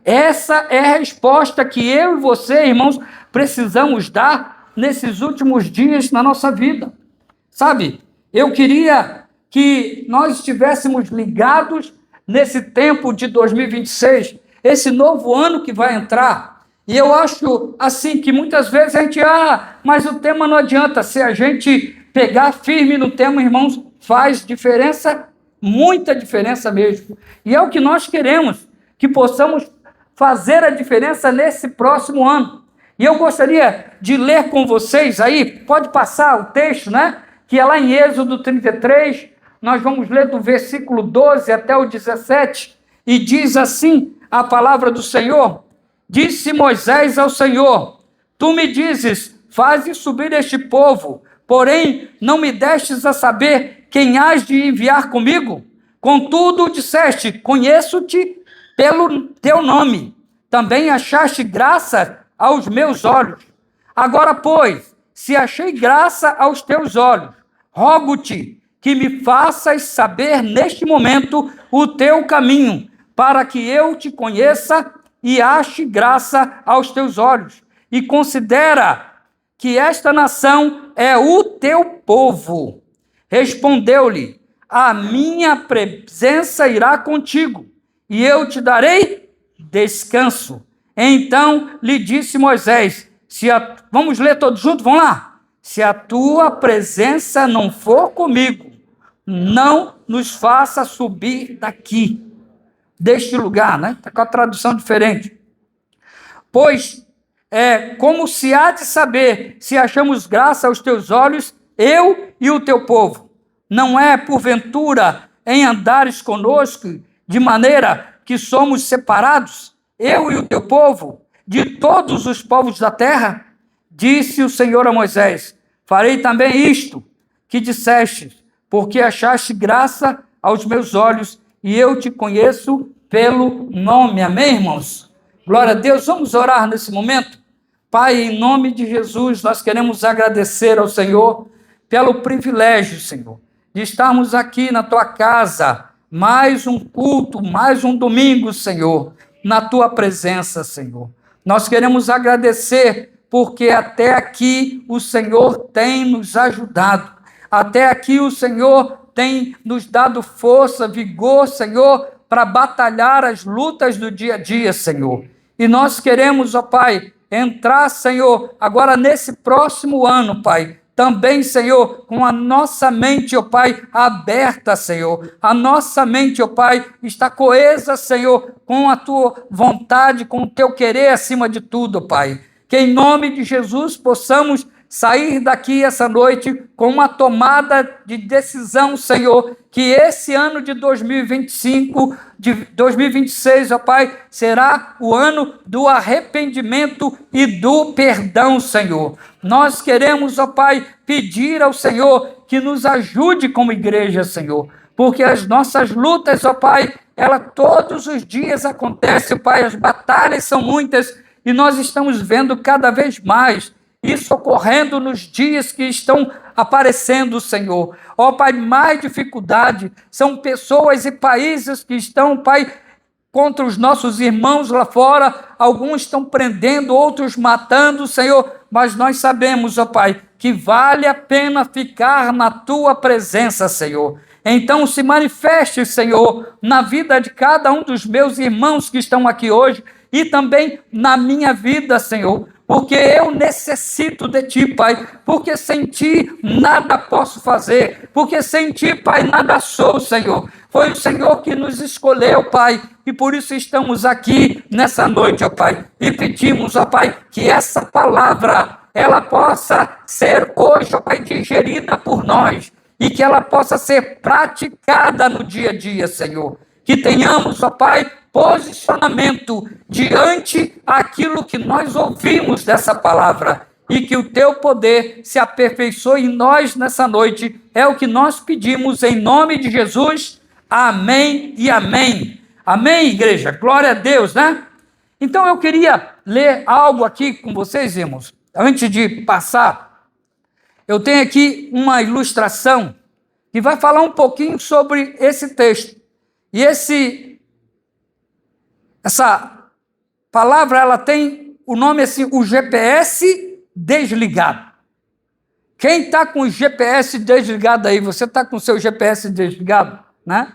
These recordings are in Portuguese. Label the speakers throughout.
Speaker 1: Essa é a resposta que eu e você, irmãos, precisamos dar nesses últimos dias na nossa vida. Sabe, eu queria que nós estivéssemos ligados nesse tempo de 2026, esse novo ano que vai entrar. E eu acho assim que muitas vezes a gente, mas o tema não adianta. Se a gente pegar firme no tema, irmãos, faz diferença, muita diferença mesmo. E é o que nós queremos, que possamos fazer a diferença nesse próximo ano. E eu gostaria de ler com vocês aí, pode passar o texto, né? Que é lá em Êxodo 33, nós vamos ler do versículo 12 até o 17, e diz assim a palavra do Senhor: Disse Moisés ao Senhor: Tu me dizes, faze subir este povo, porém não me destes a saber quem hás de enviar comigo? Contudo disseste, conheço-te pelo teu nome, também achaste graça aos meus olhos. Agora, pois, se achei graça aos teus olhos, rogo-te que me faças saber neste momento o teu caminho, para que eu te conheça e ache graça aos teus olhos. E considera que esta nação é o teu povo. Respondeu-lhe: a minha presença irá contigo, e eu te darei descanso. Então lhe disse Moisés, vamos ler todos juntos, vamos lá. Se a tua presença não for comigo, não nos faça subir daqui, deste lugar, né? Está com a tradução diferente. Pois, como se há de saber se achamos graça aos teus olhos, eu e o teu povo? Não é, porventura, em andares conosco, de maneira que somos separados, eu e o teu povo, de todos os povos da terra? Disse o Senhor a Moisés: farei também isto que disseste, porque achaste graça aos meus olhos, e eu te conheço pelo nome. Amém, irmãos? Glória a Deus. Vamos orar nesse momento? Pai, em nome de Jesus, nós queremos agradecer ao Senhor pelo privilégio, Senhor, de estarmos aqui na tua casa, mais um culto, mais um domingo, Senhor, na tua presença, Senhor. Nós queremos agradecer porque até aqui o Senhor tem nos ajudado, até aqui o Senhor tem nos dado força, vigor, Senhor, para batalhar as lutas do dia a dia, Senhor. E nós queremos, ó Pai, entrar, Senhor, agora nesse próximo ano, Pai, também, Senhor, com a nossa mente, ó Pai, aberta, Senhor. A nossa mente, ó Pai, está coesa, Senhor, com a tua vontade, com o teu querer acima de tudo, ó Pai. Que em nome de Jesus possamos sair daqui essa noite com uma tomada de decisão, Senhor, que esse ano de 2025, de 2026, ó Pai, será o ano do arrependimento e do perdão, Senhor. Nós queremos, ó Pai, pedir ao Senhor que nos ajude como igreja, Senhor, porque as nossas lutas, ó Pai, ela todos os dias acontece, ó Pai, as batalhas são muitas e nós estamos vendo cada vez mais isso ocorrendo nos dias que estão aparecendo, Senhor. Ó Pai, mais dificuldade, são pessoas e países que estão, Pai, contra os nossos irmãos lá fora, alguns estão prendendo, outros matando, Senhor, mas nós sabemos, ó Pai, que vale a pena ficar na tua presença, Senhor. Então se manifeste, Senhor, na vida de cada um dos meus irmãos que estão aqui hoje e também na minha vida, Senhor, porque eu necessito de Ti, Pai, porque sem Ti nada posso fazer, porque sem Ti, Pai, nada sou, Senhor. Foi o Senhor que nos escolheu, Pai, e por isso estamos aqui nessa noite, ó Pai, e pedimos, ó Pai, que essa palavra, ela possa ser hoje, ó Pai, digerida por nós, e que ela possa ser praticada no dia a dia, Senhor. Que tenhamos, ó Pai, posicionamento diante aquilo que nós ouvimos dessa palavra e que o teu poder se aperfeiçoe em nós nessa noite. É o que nós pedimos em nome de Jesus. Amém e amém. Amém, igreja? Glória a Deus, né? Então eu queria ler algo aqui com vocês, irmãos. Antes de passar, eu tenho aqui uma ilustração que vai falar um pouquinho sobre esse texto. E essa palavra, ela tem o nome assim, o GPS desligado. Quem está com o GPS desligado aí? Você está com o seu GPS desligado, né?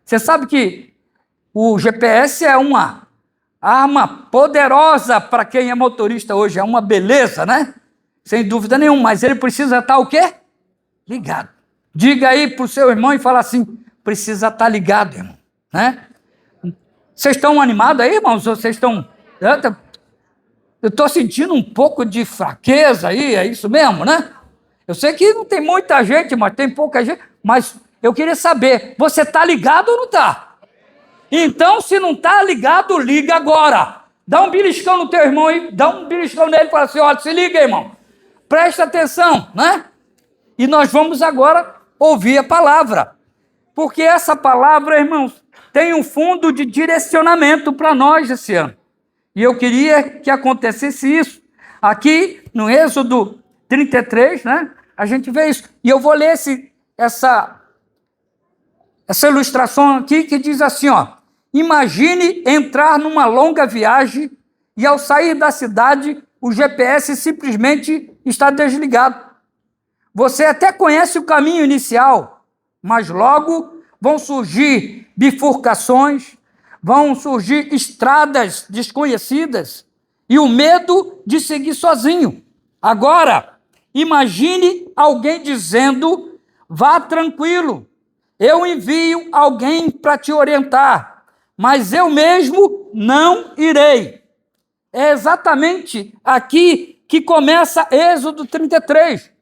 Speaker 1: Você sabe que o GPS é uma arma poderosa para quem é motorista hoje, é uma beleza, né? Sem dúvida nenhuma, mas ele precisa estar o quê? Ligado. Diga aí para o seu irmão e fala assim, precisa estar ligado, irmão, né? Vocês estão animados aí, irmãos? Vocês estão... Eu estou sentindo um pouco de fraqueza aí, é isso mesmo, né? Eu sei que não tem muita gente, mas tem pouca gente, mas eu queria saber, você está ligado ou não está? Então, se não está ligado, liga agora. Dá um beliscão no teu irmão aí, dá um beliscão nele e fala assim, olha, se liga, irmão. Presta atenção, né? E nós vamos agora ouvir a palavra. Porque essa palavra, irmãos, tem um fundo de direcionamento para nós esse ano. E eu queria que acontecesse isso. Aqui, no Êxodo 33, né? A gente vê isso. E eu vou ler essa ilustração aqui que diz assim, ó. Imagine entrar numa longa viagem e ao sair da cidade, o GPS simplesmente está desligado. Você até conhece o caminho inicial, mas logo vão surgir bifurcações, vão surgir estradas desconhecidas e o medo de seguir sozinho. Agora, imagine alguém dizendo, vá tranquilo, eu envio alguém para te orientar, mas eu mesmo não irei. É exatamente aqui que começa Êxodo 33,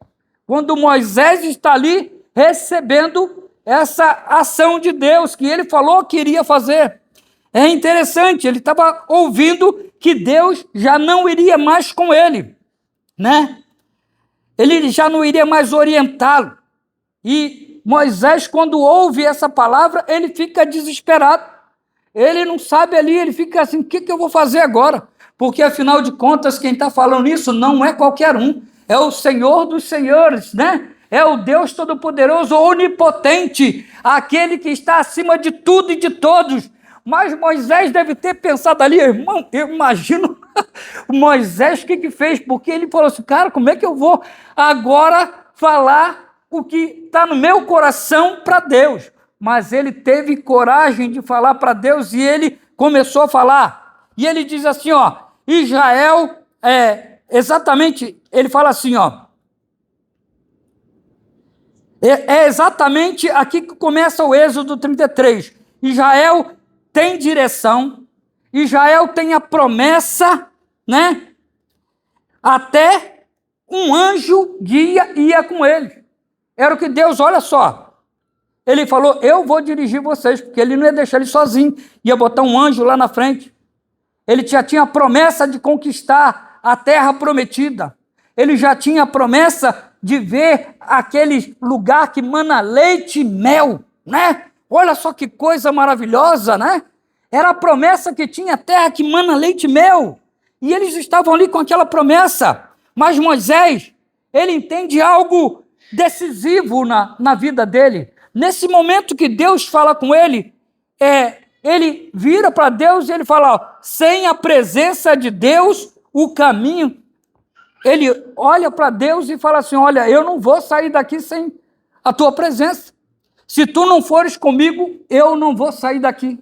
Speaker 1: quando Moisés está ali recebendo essa ação de Deus que ele falou que iria fazer. É interessante, ele estava ouvindo que Deus já não iria mais com ele, né? Ele já não iria mais orientá-lo. E Moisés, quando ouve essa palavra, ele fica desesperado. Ele não sabe ali, ele fica assim, o que eu vou fazer agora? Porque, afinal de contas, quem está falando isso não é qualquer um. É o Senhor dos Senhores, né? É o Deus Todo-Poderoso, Onipotente, aquele que está acima de tudo e de todos. Mas Moisés deve ter pensado ali, irmão, eu imagino Moisés o que fez, porque ele falou assim, cara, como é que eu vou agora falar o que está no meu coração para Deus? Mas ele teve coragem de falar para Deus e ele começou a falar. E ele diz assim, ó, Israel, exatamente, ele fala assim, ó, é exatamente aqui que começa o Êxodo 33. Israel tem direção, Israel tem a promessa, né? Até um anjo guia ia com ele. Era o que Deus, olha só, ele falou, eu vou dirigir vocês, porque ele não ia deixar ele sozinho, ia botar um anjo lá na frente. Ele já tinha a promessa de conquistar a terra prometida. Ele já tinha a promessa de ver aquele lugar que mana leite e mel, né? Olha só que coisa maravilhosa, né? Era a promessa que tinha a terra que mana leite e mel. E eles estavam ali com aquela promessa. Mas Moisés, ele entende algo decisivo na vida dele. Nesse momento que Deus fala com ele, ele vira para Deus e ele fala, ó, sem a presença de Deus, o caminho... Ele olha para Deus e fala assim, olha, eu não vou sair daqui sem a tua presença. Se tu não fores comigo, eu não vou sair daqui.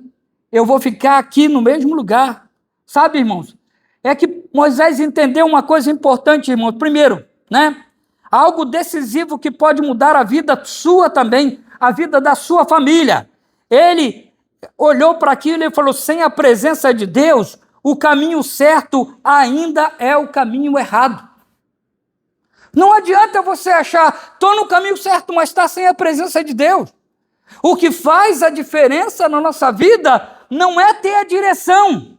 Speaker 1: Eu vou ficar aqui no mesmo lugar. Sabe, irmãos? É que Moisés entendeu uma coisa importante, irmãos. Primeiro, né? Algo decisivo que pode mudar a vida sua também, a vida da sua família. Ele olhou para aquilo e falou, sem a presença de Deus, o caminho certo ainda é o caminho errado. Não adianta você achar, estou no caminho certo, mas está sem a presença de Deus. O que faz a diferença na nossa vida não é ter a direção,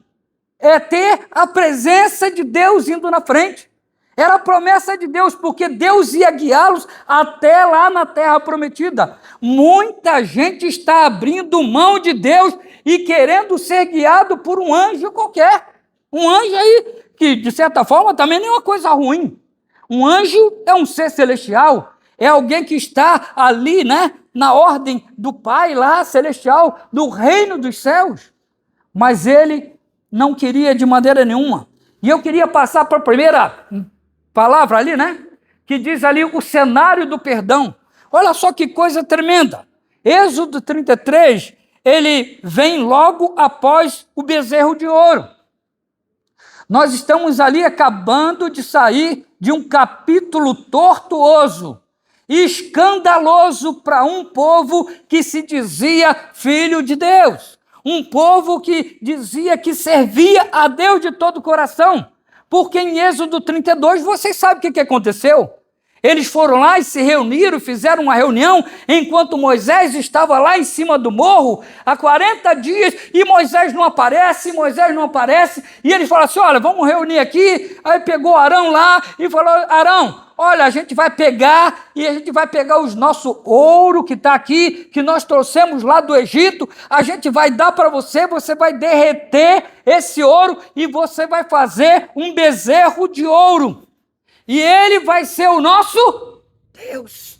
Speaker 1: é ter a presença de Deus indo na frente. Era a promessa de Deus, porque Deus ia guiá-los até lá na terra prometida. Muita gente está abrindo mão de Deus e querendo ser guiado por um anjo qualquer. Um anjo aí, que de certa forma também não é uma coisa ruim. Um anjo é um ser celestial, é alguém que está ali, né, na ordem do Pai lá, celestial, do reino dos céus. Mas ele não queria de maneira nenhuma. E eu queria passar para a primeira palavra ali, né? Que diz ali o cenário do perdão. Olha só que coisa tremenda. Êxodo 33, ele vem logo após o bezerro de ouro. Nós estamos ali acabando de sair de um capítulo tortuoso, escandaloso para um povo que se dizia filho de Deus. Um povo que dizia que servia a Deus de todo o coração. Porque em Êxodo 32, vocês sabem o que aconteceu? Eles foram lá e se reuniram, fizeram uma reunião, enquanto Moisés estava lá em cima do morro, há 40 dias, e Moisés não aparece, e eles falaram assim, olha, vamos reunir aqui. Aí pegou Arão lá e falou, Arão, olha, a gente vai pegar, e a gente vai pegar os nosso ouro que está aqui, que nós trouxemos lá do Egito, a gente vai dar para você, você vai derreter esse ouro, e você vai fazer um bezerro de ouro. E ele vai ser o nosso Deus.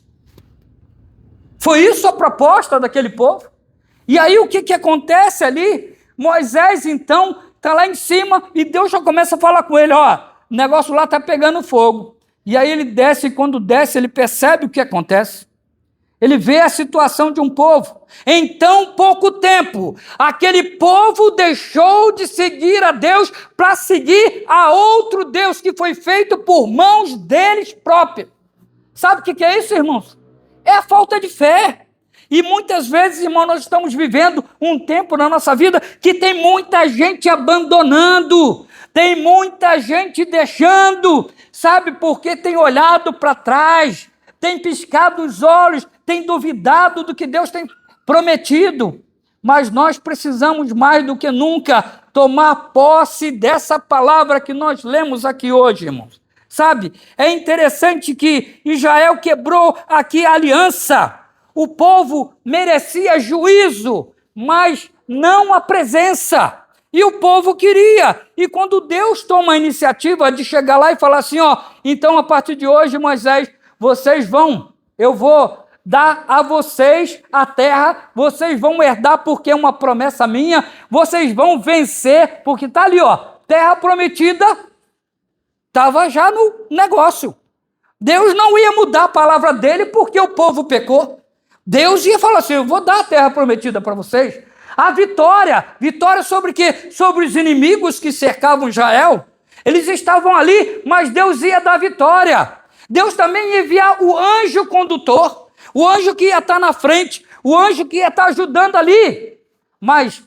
Speaker 1: Foi isso a proposta daquele povo. E aí o que acontece ali? Moisés, então, está lá em cima e Deus já começa a falar com ele, ó, o negócio lá está pegando fogo. E aí ele desce, e quando desce, ele percebe o que acontece. Ele vê a situação de um povo. Em tão pouco tempo, aquele povo deixou de seguir a Deus para seguir a outro Deus que foi feito por mãos deles próprios. Sabe o que é isso, irmãos? É a falta de fé. E muitas vezes, irmão, nós estamos vivendo um tempo na nossa vida que tem muita gente abandonando, tem muita gente deixando, sabe, porque tem olhado para trás, tem piscado os olhos, tem duvidado do que Deus tem prometido. Mas nós precisamos mais do que nunca tomar posse dessa palavra que nós lemos aqui hoje, irmãos. Sabe, é interessante que Israel quebrou aqui a aliança. O povo merecia juízo, mas não a presença. E o povo queria. E quando Deus toma a iniciativa de chegar lá e falar assim, ó, então a partir de hoje, Moisés, eu vou dar a vocês a terra, vocês vão herdar porque é uma promessa minha, vocês vão vencer, porque está ali, ó, terra prometida, estava já no negócio. Deus não ia mudar a palavra dele porque o povo pecou. Deus ia falar assim, eu vou dar a terra prometida para vocês. A vitória sobre quê? Sobre os inimigos que cercavam Israel. Eles estavam ali, mas Deus ia dar vitória. Deus também ia enviar o anjo condutor, o anjo que ia estar na frente, o anjo que ia estar ajudando ali. Mas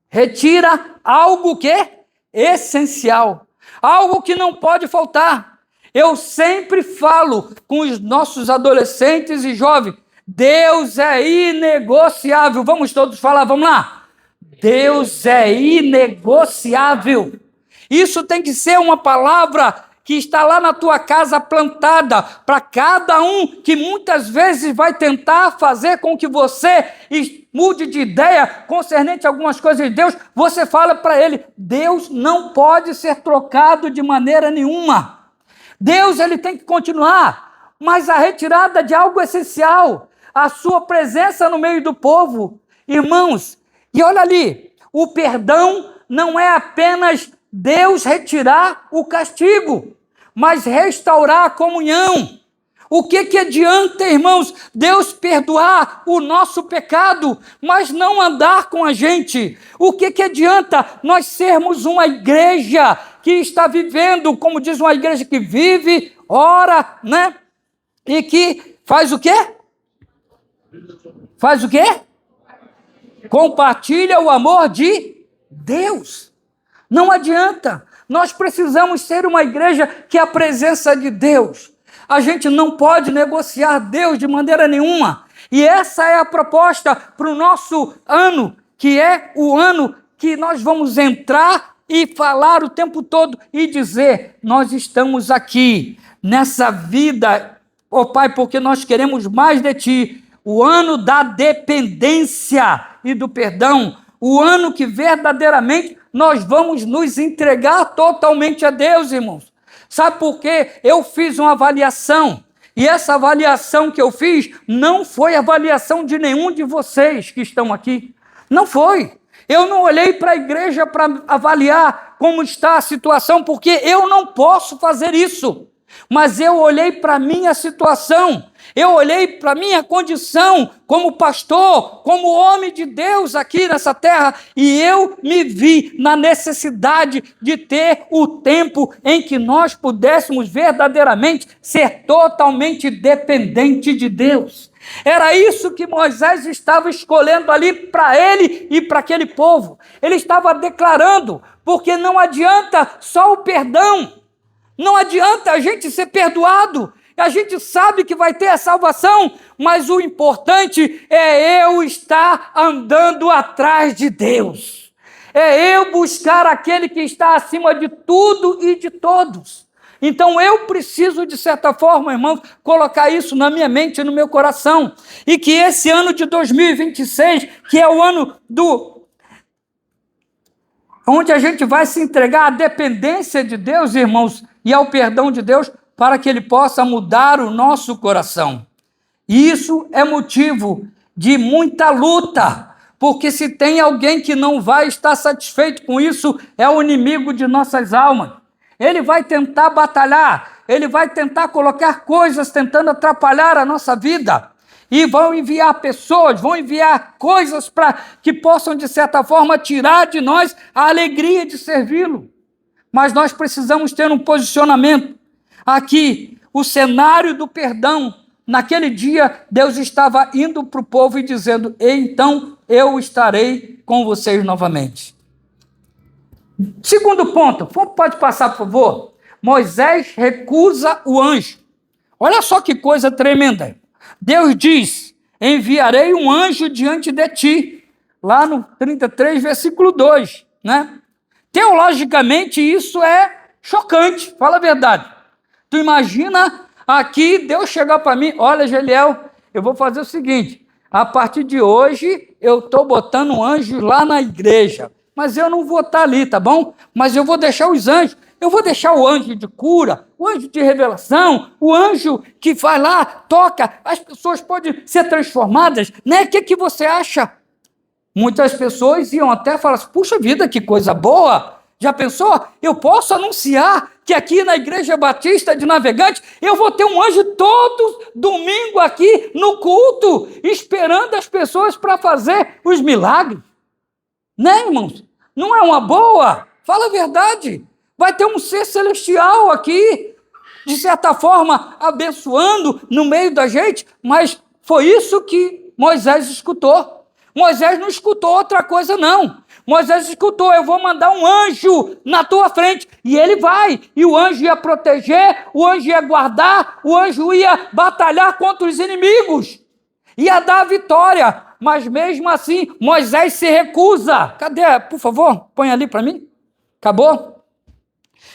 Speaker 1: retira algo que é essencial, algo que não pode faltar. Eu sempre falo com os nossos adolescentes e jovens, Deus é inegociável. Vamos todos falar, vamos lá. Deus é inegociável. Isso tem que ser uma palavra que está lá na tua casa plantada, para cada um que muitas vezes vai tentar fazer com que você mude de ideia concernente a algumas coisas de Deus, você fala para ele, Deus não pode ser trocado de maneira nenhuma. Deus, ele tem que continuar, mas a retirada de algo essencial, a sua presença no meio do povo. Irmãos, e olha ali, o perdão não é apenas Deus retirar o castigo, mas restaurar a comunhão. O que adianta, irmãos, Deus perdoar o nosso pecado, mas não andar com a gente? O que adianta nós sermos uma igreja que está vivendo, como diz uma igreja que vive, ora, né? E que faz o quê? Faz o quê? Compartilha o amor de Deus. Não adianta. Nós precisamos ser uma igreja que é a presença de Deus. A gente não pode negociar Deus de maneira nenhuma. E essa é a proposta para o nosso ano, que é o ano que nós vamos entrar e falar o tempo todo e dizer, nós estamos aqui nessa vida, ó Pai, porque nós queremos mais de Ti. O ano da dependência e do perdão, o ano que verdadeiramente nós vamos nos entregar totalmente a Deus, irmãos. Sabe por quê? Eu fiz uma avaliação, e essa avaliação que eu fiz não foi avaliação de nenhum de vocês que estão aqui. Não foi. Eu não olhei para a igreja para avaliar como está a situação, porque eu não posso fazer isso. Mas eu olhei para a minha situação, eu olhei para a minha condição como pastor, como homem de Deus aqui nessa terra, e eu me vi na necessidade de ter o tempo em que nós pudéssemos verdadeiramente ser totalmente dependente de Deus. Era isso que Moisés estava escolhendo ali para ele e para aquele povo. Ele estava declarando, porque não adianta só o perdão, não adianta a gente ser perdoado, a gente sabe que vai ter a salvação, mas o importante é eu estar andando atrás de Deus, é eu buscar aquele que está acima de tudo e de todos. Então eu preciso, de certa forma, irmãos, colocar isso na minha mente e no meu coração, e que esse ano de 2026, que é o ano onde a gente vai se entregar à dependência de Deus, irmãos, e ao perdão de Deus, para que Ele possa mudar o nosso coração. E isso é motivo de muita luta, porque se tem alguém que não vai estar satisfeito com isso, é o inimigo de nossas almas. Ele vai tentar batalhar, ele vai tentar colocar coisas tentando atrapalhar a nossa vida. E vão enviar pessoas, vão enviar coisas para que possam, de certa forma, tirar de nós a alegria de servi-lo. Mas nós precisamos ter um posicionamento. Aqui, o cenário do perdão. Naquele dia, Deus estava indo para o povo e dizendo: então eu estarei com vocês novamente. Segundo ponto, pode passar, por favor? Moisés recusa o anjo. Olha só que coisa tremenda. Deus diz: enviarei um anjo diante de ti. Lá no 33, versículo 2, né? Teologicamente, isso é chocante, fala a verdade. Tu imagina aqui Deus chegar para mim: olha, Geliel, eu vou fazer o seguinte, a partir de hoje eu estou botando um anjo lá na igreja, mas eu não vou estar ali, tá bom? Mas eu vou deixar os anjos, eu vou deixar o anjo de cura, o anjo de revelação, o anjo que vai lá, toca, as pessoas podem ser transformadas, né? O que você acha? Muitas pessoas iam até falar assim: puxa vida, que coisa boa! Já pensou? Eu posso anunciar que aqui na Igreja Batista de Navegantes eu vou ter um anjo todo domingo aqui no culto, esperando as pessoas para fazer os milagres. Né, irmãos? Não é uma boa? Fala a verdade. Vai ter um ser celestial aqui, de certa forma, abençoando no meio da gente, mas foi isso que Moisés escutou. Moisés não escutou outra coisa, não. Moisés escutou: eu vou mandar um anjo na tua frente. E ele vai. E o anjo ia proteger, o anjo ia guardar, o anjo ia batalhar contra os inimigos. Ia dar a vitória. Mas mesmo assim, Moisés se recusa. Cadê? Por favor, põe ali para mim. Acabou?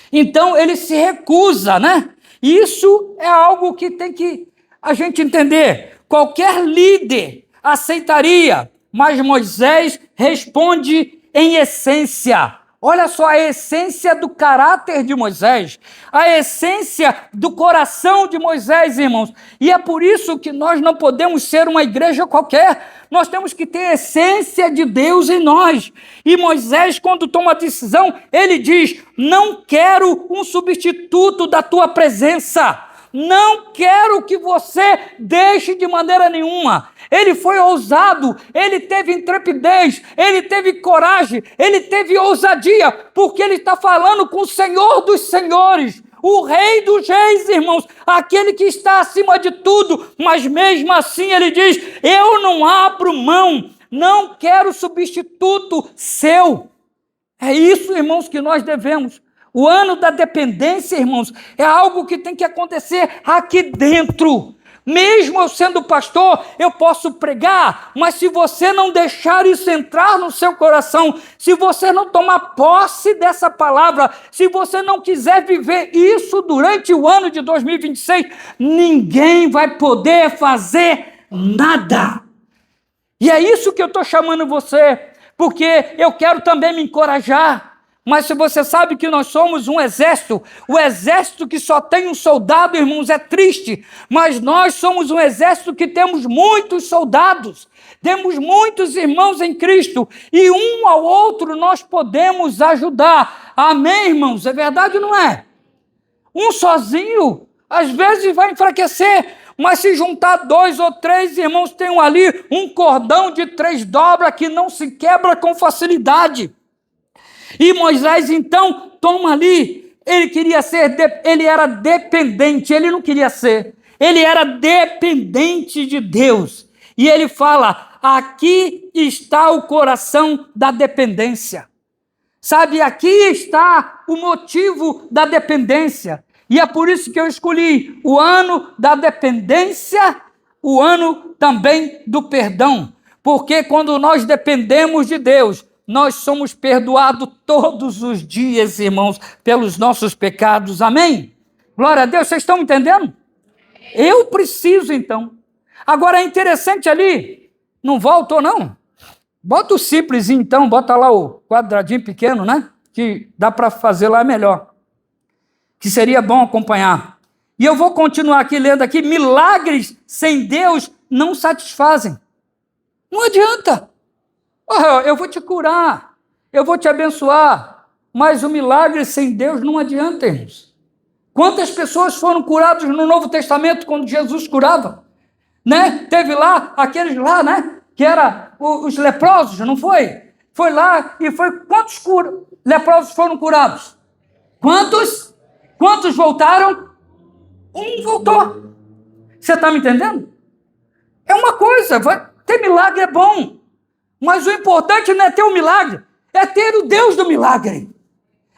Speaker 1: Então, ele se recusa, né? Isso é algo que tem que a gente entender. Qualquer líder aceitaria, mas Moisés responde em essência. Olha só a essência do caráter de Moisés, a essência do coração de Moisés, irmãos. E é por isso que nós não podemos ser uma igreja qualquer. Nós temos que ter a essência de Deus em nós. E Moisés, quando toma a decisão, ele diz: não quero um substituto da tua presença. Não quero que você deixe de maneira nenhuma. Ele foi ousado, ele teve intrepidez, ele teve coragem, ele teve ousadia, porque ele está falando com o Senhor dos Senhores, o Rei dos Reis, irmãos, aquele que está acima de tudo, mas mesmo assim ele diz: eu não abro mão, não quero substituto seu. É isso, irmãos, que nós devemos. O ano da dependência, irmãos, é algo que tem que acontecer aqui dentro. Mesmo eu sendo pastor, eu posso pregar, mas se você não deixar isso entrar no seu coração, se você não tomar posse dessa palavra, se você não quiser viver isso durante o ano de 2026, ninguém vai poder fazer nada. E é isso que eu estou chamando você, porque eu quero também me encorajar. Mas se você sabe que nós somos um exército, o exército que só tem um soldado, irmãos, é triste. Mas nós somos um exército que temos muitos soldados, temos muitos irmãos em Cristo, e um ao outro nós podemos ajudar. Amém, irmãos? É verdade ou não é? Um sozinho, às vezes vai enfraquecer, mas se juntar 2 ou 3 irmãos, tem ali um cordão de 3 dobras que não se quebra com facilidade. E Moisés, então, toma ali, ele era dependente, ele não queria ser, ele era dependente de Deus. E ele fala, aqui está o coração da dependência. Sabe, aqui está o motivo da dependência. E é por isso que eu escolhi o ano da dependência, o ano também do perdão. Porque quando nós dependemos de Deus, nós somos perdoados todos os dias, irmãos, pelos nossos pecados. Amém? Glória a Deus, vocês estão entendendo? Eu preciso, então. Agora é interessante ali, não voltou não? Bota o simples, então, bota lá o quadradinho pequeno, né? Que dá para fazer lá melhor. Que seria bom acompanhar. E eu vou continuar aqui lendo aqui, milagres sem Deus não satisfazem. Não adianta. Eu vou te curar, eu vou te abençoar, mas o milagre sem Deus não adianta, irmãos. Quantas pessoas foram curadas no Novo Testamento quando Jesus curava? Né? Teve lá, aqueles lá, né? Que eram os leprosos, não foi? Foi lá e foi, quantos leprosos foram curados? Quantos? Quantos voltaram? Um voltou. Você está me entendendo? É uma coisa, ter milagre é bom. Mas o importante não é ter o milagre, é ter o Deus do milagre.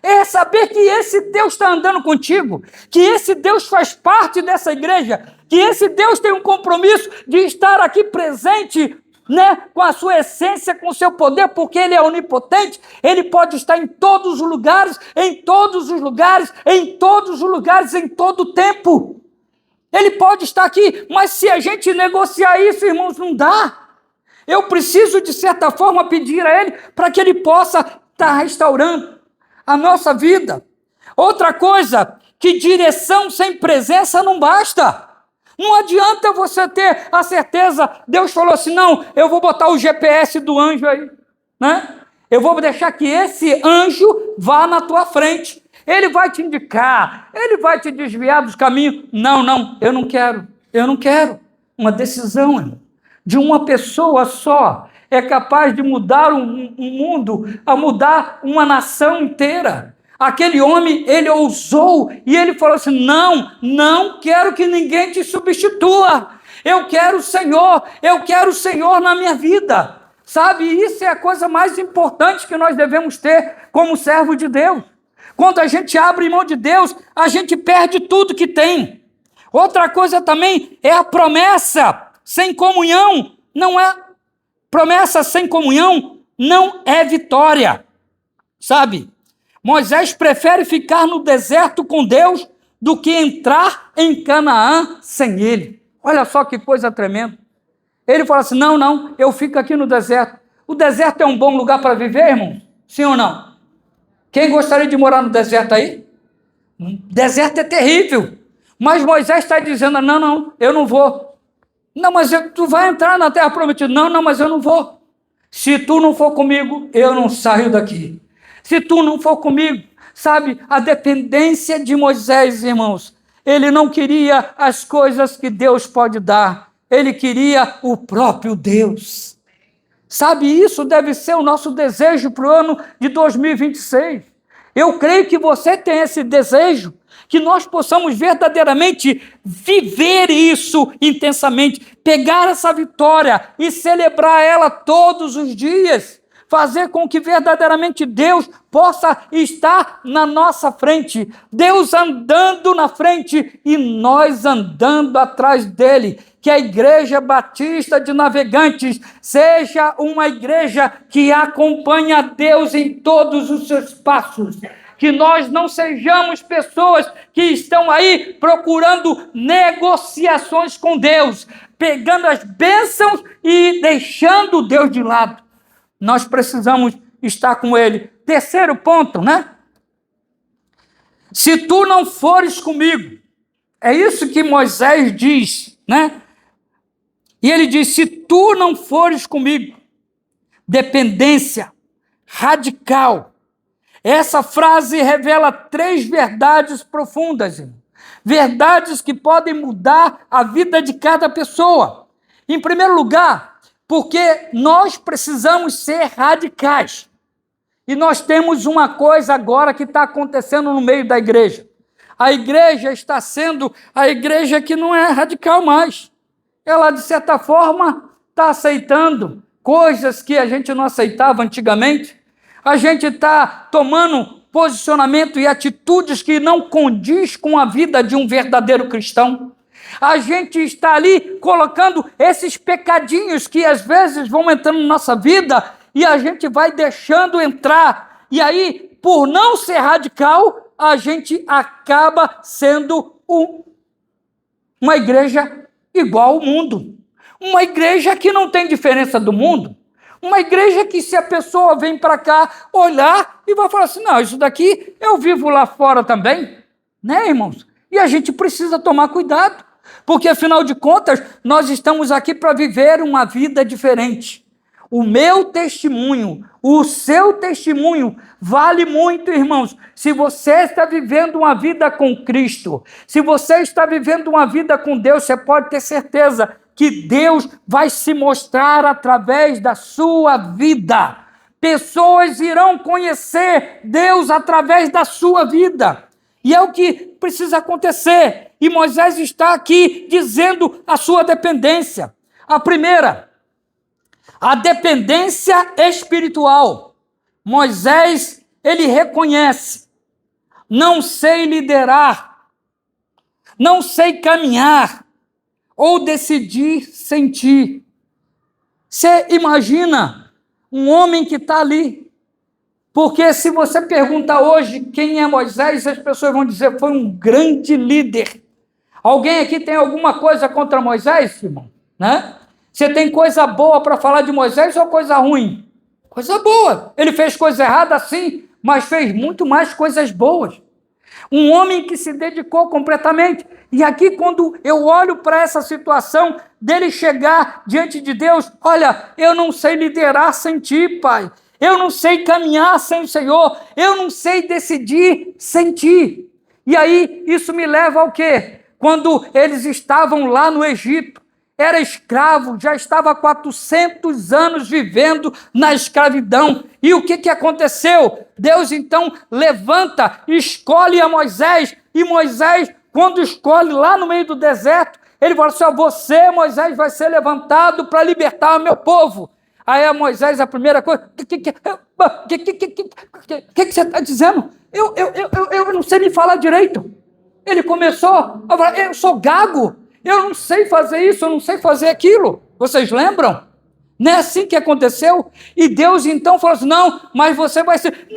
Speaker 1: É saber que esse Deus está andando contigo, que esse Deus faz parte dessa igreja, que esse Deus tem um compromisso de estar aqui presente, né, com a sua essência, com o seu poder, porque Ele é onipotente, Ele pode estar em todos os lugares, em todos os lugares, em todos os lugares, em todo o tempo. Ele pode estar aqui, mas se a gente negociar isso, irmãos, não dá. Eu preciso, de certa forma, pedir a Ele para que Ele possa estar restaurando a nossa vida. Outra coisa, que direção sem presença não basta. Não adianta você ter a certeza, Deus falou assim, não, eu vou botar o GPS do anjo aí, né? Eu vou deixar que esse anjo vá na tua frente. Ele vai te indicar, ele vai te desviar dos caminhos. Não, eu não quero. Uma decisão, irmão, de uma pessoa só é capaz de mudar um mundo, a mudar uma nação inteira. Aquele homem, ele ousou e ele falou assim, não quero que ninguém te substitua. Eu quero o Senhor na minha vida. Sabe, isso é a coisa mais importante que nós devemos ter como servo de Deus. Quando a gente abre mão de Deus, a gente perde tudo que tem. Outra coisa também é a promessa sem comunhão. Promessa sem comunhão não é vitória. Sabe? Moisés prefere ficar no deserto com Deus do que entrar em Canaã sem Ele. Olha só que coisa tremenda. Ele fala assim, não, eu fico aqui no deserto. O deserto é um bom lugar para viver, irmão? Sim ou não? Quem gostaria de morar no deserto aí? Deserto é terrível. Mas Moisés está dizendo, não, eu não vou. Não, mas tu vai entrar na terra prometida. Não, mas eu não vou. Se tu não for comigo, eu não saio daqui. Se tu não for comigo, sabe, a dependência de Moisés, irmãos, ele não queria as coisas que Deus pode dar, ele queria o próprio Deus. Sabe, isso deve ser o nosso desejo para o ano de 2026. Eu creio que você tem esse desejo, que nós possamos verdadeiramente viver isso intensamente, pegar essa vitória e celebrar ela todos os dias. Fazer com que verdadeiramente Deus possa estar na nossa frente, Deus andando na frente e nós andando atrás dele. Que a Igreja Batista de Navegantes seja uma igreja que acompanha Deus em todos os seus passos. Que nós não sejamos pessoas que estão aí procurando negociações com Deus, pegando as bênçãos e deixando Deus de lado. Nós precisamos estar com ele. Terceiro ponto, né? Se tu não fores comigo, é isso que Moisés diz, né? E ele diz, se tu não fores comigo, dependência radical. Essa frase revela 3 verdades profundas, irmão. Verdades que podem mudar a vida de cada pessoa. Em primeiro lugar, porque nós precisamos ser radicais. E nós temos uma coisa agora que está acontecendo no meio da igreja. A igreja está sendo a igreja que não é radical mais. Ela, de certa forma, está aceitando coisas que a gente não aceitava antigamente. A gente está tomando posicionamento e atitudes que não condiz com a vida de um verdadeiro cristão. A gente está ali colocando esses pecadinhos que às vezes vão entrando na nossa vida e a gente vai deixando entrar. E aí, por não ser radical, a gente acaba sendo uma igreja igual ao mundo. Uma igreja que não tem diferença do mundo. Uma igreja que, se a pessoa vem para cá olhar e vai falar assim, não, isso daqui eu vivo lá fora também, né, irmãos? E a gente precisa tomar cuidado, porque, afinal de contas, nós estamos aqui para viver uma vida diferente. O meu testemunho, o seu testemunho vale muito, irmãos. Se você está vivendo uma vida com Cristo, se você está vivendo uma vida com Deus, você pode ter certeza que Deus vai se mostrar através da sua vida. Pessoas irão conhecer Deus através da sua vida. E é o que precisa acontecer. E Moisés está aqui dizendo a sua dependência. A primeira, a dependência espiritual. Moisés, ele reconhece: não sei liderar, não sei caminhar, ou decidir sentir. Você imagina um homem que está ali? Porque se você perguntar hoje quem é Moisés, as pessoas vão dizer, foi um grande líder. Alguém aqui tem alguma coisa contra Moisés, irmão? Né? Você tem coisa boa para falar de Moisés ou coisa ruim? Coisa boa. Ele fez coisa errada, sim, mas fez muito mais coisas boas. Um homem que se dedicou completamente. E aqui, quando eu olho para essa situação dele chegar diante de Deus, olha, eu não sei liderar sem ti, Pai. Eu não sei caminhar sem o Senhor. Eu não sei decidir sem ti. E aí, isso me leva ao quê? Quando eles estavam lá no Egito, era escravo, já estava há 400 anos vivendo na escravidão. E o que aconteceu? Deus então levanta, escolhe a Moisés, e Moisés, quando escolhe lá no meio do deserto, ele fala assim, você, Moisés, vai ser levantado para libertar o meu povo. Aí a Moisés, a primeira coisa, o que você está dizendo? Eu não sei nem falar direito. Ele começou a falar, eu sou gago. Eu não sei fazer isso, eu não sei fazer aquilo. Vocês lembram? Não é assim que aconteceu? E Deus então falou assim, não, mas você vai ser...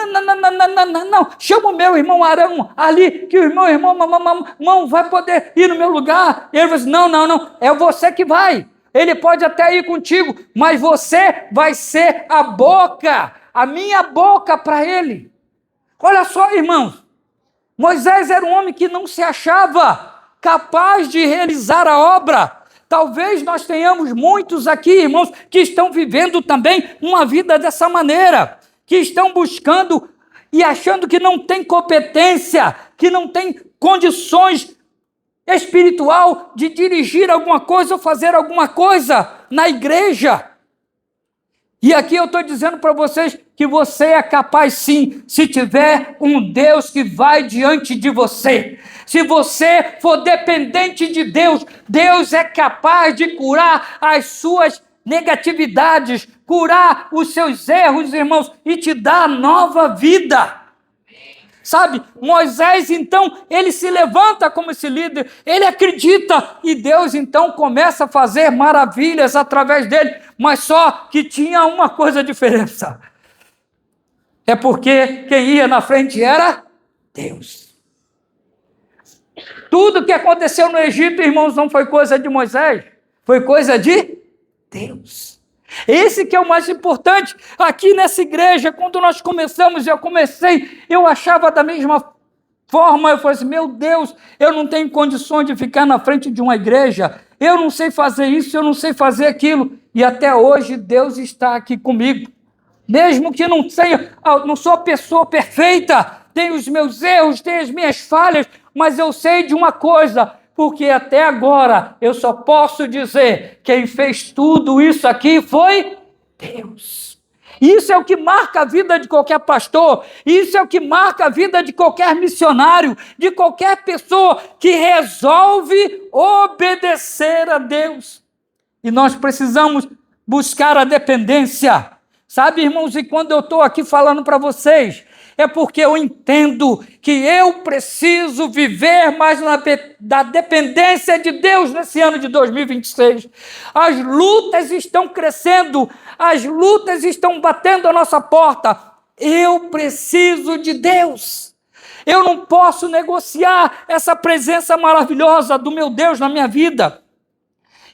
Speaker 1: Não. Chama o meu irmão Arão ali, que o irmão vai poder ir no meu lugar. E ele falou assim, não, é você que vai. Ele pode até ir contigo, mas você vai ser a boca, a minha boca para ele. Olha só, irmãos, Moisés era um homem que não se achava capaz de realizar a obra. Talvez nós tenhamos muitos aqui, irmãos, que estão vivendo também uma vida dessa maneira, que estão buscando e achando que não tem competência, que não tem condições espiritual de dirigir alguma coisa ou fazer alguma coisa na igreja. E aqui eu estou dizendo para vocês que você é capaz sim, se tiver um Deus que vai diante de você. Se você for dependente de Deus, Deus é capaz de curar as suas negatividades, curar os seus erros, irmãos, e te dar nova vida. Sabe, Moisés, então, ele se levanta como esse líder, ele acredita, e Deus, então, começa a fazer maravilhas através dele, mas só que tinha uma coisa diferença, é porque quem ia na frente era Deus. Tudo que aconteceu no Egito, irmãos, não foi coisa de Moisés, foi coisa de Deus. Esse que é o mais importante. Aqui nessa igreja, quando nós começamos, eu achava da mesma forma, eu falei assim, meu Deus, eu não tenho condições de ficar na frente de uma igreja, eu não sei fazer isso, eu não sei fazer aquilo, e até hoje Deus está aqui comigo, mesmo que não sou a pessoa perfeita, tenho os meus erros, tenho as minhas falhas, mas eu sei de uma coisa, porque até agora eu só posso dizer, quem fez tudo isso aqui foi Deus. Isso é o que marca a vida de qualquer pastor, isso é o que marca a vida de qualquer missionário, de qualquer pessoa que resolve obedecer a Deus. E nós precisamos buscar a dependência. Sabe, irmãos, e quando eu estou aqui falando para vocês, é porque eu entendo que eu preciso viver mais da dependência de Deus nesse ano de 2026. As lutas estão crescendo, as lutas estão batendo a nossa porta. Eu preciso de Deus. Eu não posso negociar essa presença maravilhosa do meu Deus na minha vida.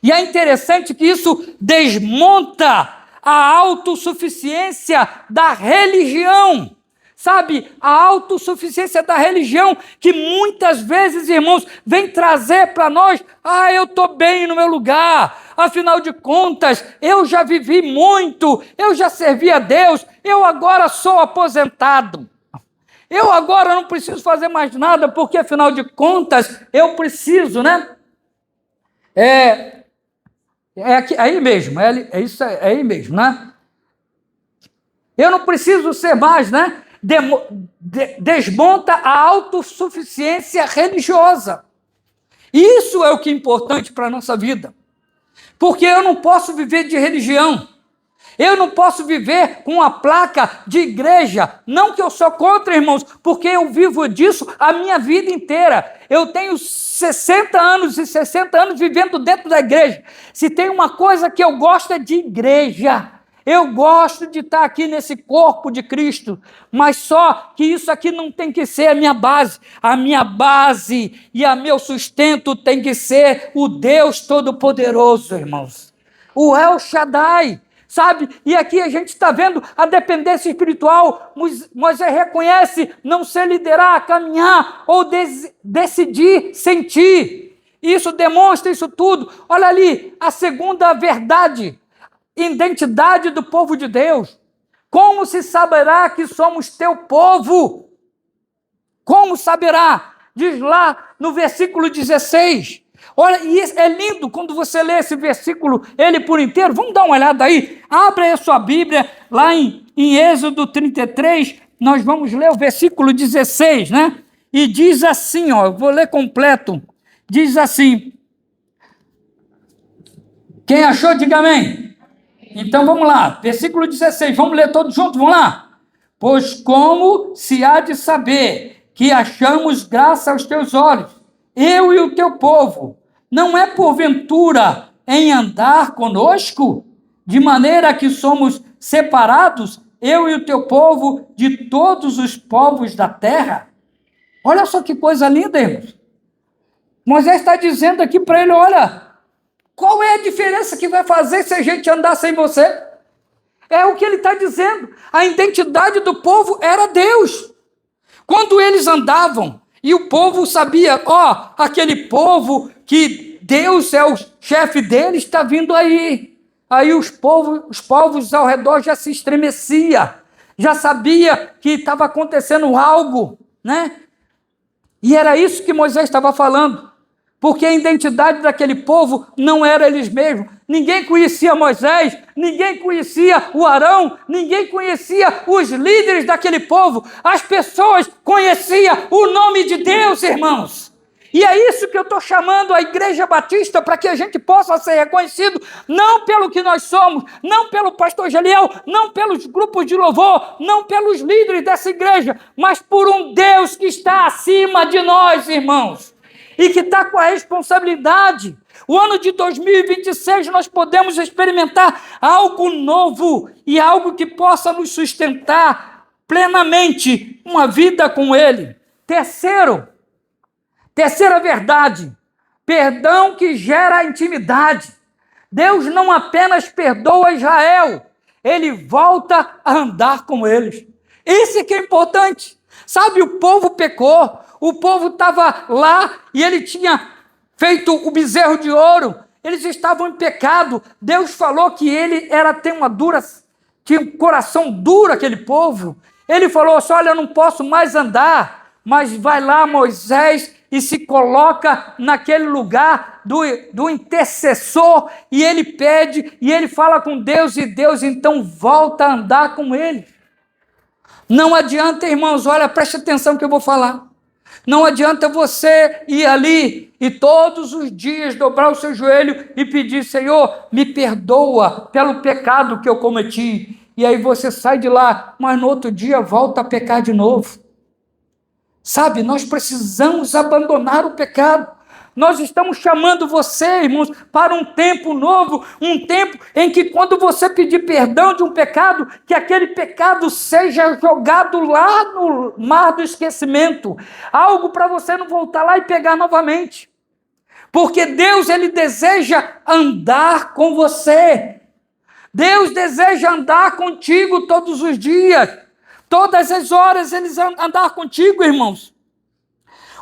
Speaker 1: E é interessante que isso desmonta a autossuficiência da religião. Sabe, a autossuficiência da religião, que muitas vezes, irmãos, vem trazer para nós, eu estou bem no meu lugar, afinal de contas, eu já vivi muito, eu já servi a Deus, eu agora sou aposentado, eu agora não preciso fazer mais nada, porque afinal de contas, eu preciso, né? Aí mesmo, isso aí mesmo, né? Eu não preciso ser mais, né? Desmonta a autossuficiência religiosa. Isso é o que é importante para a nossa vida. Porque eu não posso viver de religião. Eu não posso viver com a placa de igreja. Não que eu sou contra, irmãos, porque eu vivo disso a minha vida inteira. Eu tenho 60 anos e 60 anos vivendo dentro da igreja. Se tem uma coisa que eu gosto é de igreja. Eu gosto de estar aqui nesse corpo de Cristo, mas só que isso aqui não tem que ser a minha base. A minha base e o meu sustento tem que ser o Deus Todo-Poderoso, irmãos. O El Shaddai, sabe? E aqui a gente está vendo a dependência espiritual. Moisés reconhece não ser liderar, caminhar ou decidir sentir. Isso demonstra isso tudo. Olha ali, a segunda verdade. Identidade do povo de Deus. Como se saberá que somos teu povo? Como saberá? Diz lá no versículo 16. Olha, e é lindo quando você lê esse versículo, ele por inteiro. Vamos dar uma olhada aí. Abre aí a sua Bíblia, lá em Êxodo 33, nós vamos ler o versículo 16, né? E diz assim, eu vou ler completo. Diz assim. Quem achou, diga amém. Então vamos lá, versículo 16, vamos ler todos juntos, vamos lá? Pois como se há de saber que achamos graça aos teus olhos, eu e o teu povo, não é porventura em andar conosco, de maneira que somos separados, eu e o teu povo, de todos os povos da terra? Olha só que coisa linda, irmãos. Moisés está dizendo aqui para ele, olha, qual é a diferença que vai fazer se a gente andar sem você? É o que ele está dizendo. A identidade do povo era Deus. Quando eles andavam, e o povo sabia, aquele povo que Deus é o chefe deles, está vindo aí. Aí os povos ao redor já se estremeciam, já sabia que estava acontecendo algo, né? E era isso que Moisés estava falando. Porque a identidade daquele povo não era eles mesmos. Ninguém conhecia Moisés, ninguém conhecia o Arão, ninguém conhecia os líderes daquele povo. As pessoas conheciam o nome de Deus, irmãos. E é isso que eu estou chamando a Igreja Batista, para que a gente possa ser reconhecido, não pelo que nós somos, não pelo pastor Geliel, não pelos grupos de louvor, não pelos líderes dessa igreja, mas por um Deus que está acima de nós, irmãos. E que está com a responsabilidade. O ano de 2026 nós podemos experimentar algo novo e algo que possa nos sustentar plenamente uma vida com Ele. Terceira verdade, perdão que gera intimidade. Deus não apenas perdoa Israel, ele volta a andar com eles. Isso que é importante. Sabe, o povo pecou, o povo estava lá e ele tinha feito o bezerro de ouro, eles estavam em pecado. Deus falou que ele tinha um coração duro, aquele povo. Ele falou assim: olha, eu não posso mais andar, mas vai lá, Moisés, e se coloca naquele lugar do intercessor, e ele pede, e ele fala com Deus, e Deus então volta a andar com ele. Não adianta, irmãos, olha, preste atenção que eu vou falar. Não adianta você ir ali e todos os dias dobrar o seu joelho e pedir: Senhor, me perdoa pelo pecado que eu cometi. E aí você sai de lá, mas no outro dia volta a pecar de novo. Sabe, nós precisamos abandonar o pecado. Nós estamos chamando você, irmãos, para um tempo novo, um tempo em que quando você pedir perdão de um pecado, que aquele pecado seja jogado lá no mar do esquecimento, algo para você não voltar lá e pegar novamente. Porque Deus, ele deseja andar com você. Deus deseja andar contigo todos os dias, todas as horas, ele andar contigo, irmãos.